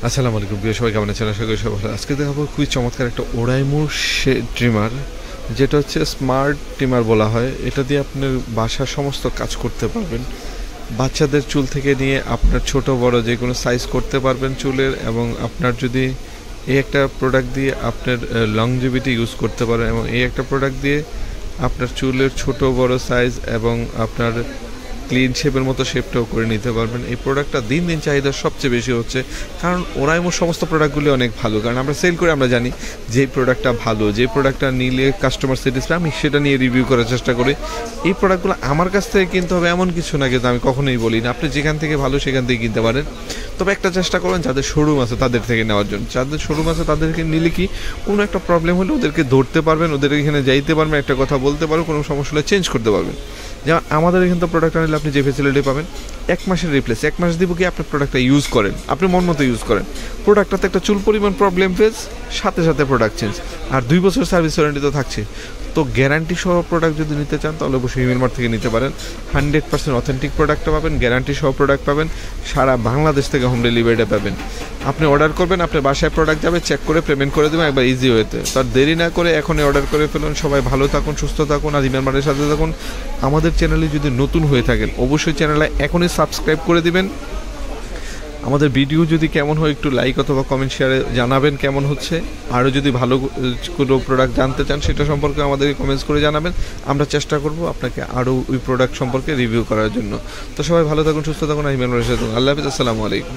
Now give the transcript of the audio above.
আসসালামু আলাইকুম প্রিয় সবাই, কেমন আছেন? আশা করি সবাই ভালো। আজকে দেখাবো খুবই চমৎকার একটা ওরাইমো ট্রিমার, যেটা হচ্ছে স্মার্ট ট্রিমার বলা হয়। এটা দিয়ে আপনার বাসার সমস্ত কাজ করতে পারবেন। বাচ্চাদের চুল থেকে নিয়ে আপনার ছোট বড় যে কোনো সাইজ করতে পারবেন চুলের, এবং আপনার যদি এই একটা প্রোডাক্ট দিয়ে আপনার লংজিভিটি ইউজ করতে পারেন, এবং এই একটা প্রোডাক্ট দিয়ে আপনার চুলের ছোট বড় সাইজ এবং আপনার ক্লিন শেপের মতো শেপটাও করে নিতে পারবেন। এই প্রোডাক্টটা দিন দিন চাহিদা সবচেয়ে বেশি হচ্ছে, কারণ ওরাইমোর সমস্ত প্রোডাক্টগুলি অনেক ভালো। কারণ আমরা সেল করে আমরা জানি যে প্রোডাক্টটা ভালো, যে প্রোডাক্টটা নিলে কাস্টমার স্যাটিসফাই, আমি সেটা নিয়ে রিভিউ করার চেষ্টা করি। এই প্রোডাক্টগুলো আমার কাছ থেকে কিনতে হবে এমন কিছু না, কিন্তু আমি কখনোই বলি না। আপনি যেখান থেকে ভালো সেখান থেকে কিনতে পারেন, তবে একটা চেষ্টা করবেন যাদের শোরুম আছে তাদের থেকে নেওয়ার জন্য। যাদের শোরুম আছে তাদেরকে নিলে কি কোনো একটা প্রবলেম হলে ওদেরকে ধরতে পারবেন, ওদের এখানে যাইতে পারবেন, একটা কথা বলতে পারবেন, কোনো সমস্যা হলে চেঞ্জ করতে পারবেন। যেমন আমাদের এখান থেকে প্রোডাক্টটা নিলে আপনি যে ফেসিলিটি পাবেন, 1 মাসের রিপ্লেস। 1 মাস দিব কি আপনি প্রোডাক্টটা ইউজ করেন, আপনি মন মতো ইউজ করেন। প্রোডাক্টটাতে একটা চুল পরিমাণ প্রবলেম ফেস, সাথে সাথে প্রোডাক্ট চেঞ্জ, আর 2 বছর সার্ভিস ওয়ারেন্টি তো থাকছে। তো গ্যারান্টি সহ প্রোডাক্ট যদি নিতে চান তাহলে অবশ্যই হিমেলমার্ট থেকে নিতে পারেন। 100% অথেন্টিক প্রোডাক্টটা পাবেন, গ্যারান্টি সহ প্রোডাক্ট পাবেন, সারা বাংলাদেশ থেকে হোম ডেলিভারিটা পাবেন। আপনি অর্ডার করবেন, আপনার বাসায় প্রোডাক্ট যাবে, চেক করে পেমেন্ট করে দেবেন একবার ইজি হয়েতে। তার দেরি না করে এখনই অর্ডার করে ফেলুন। সবাই ভালো থাকুন, সুস্থ থাকুন, আর হিমেলমার্টের সাথে থাকুন। আমাদের চ্যানেলে যদি নতুন হয়ে থাকেন অবশ্যই চ্যানেলে এখনই সাবস্ক্রাইব করে দিবেন। আমাদের ভিডিও যদি কেমন হয় একটু লাইক অথবা কমেন্ট শেয়ারে জানাবেন কেমন হচ্ছে। আরও যদি ভালো কোনো প্রোডাক্ট জানতে চান সেটা সম্পর্কে আমাদেরকে কমেন্টস করে জানাবেন। আমরা চেষ্টা করব আপনাকে আরও ওই প্রোডাক্ট সম্পর্কে রিভিউ করার জন্য। তো সবাই ভালো থাকুন, সুস্থ থাকুন, আর হিমেল সাথে থাকুন। আল্লাহ হাফিজ, আসসালামু আলাইকুম।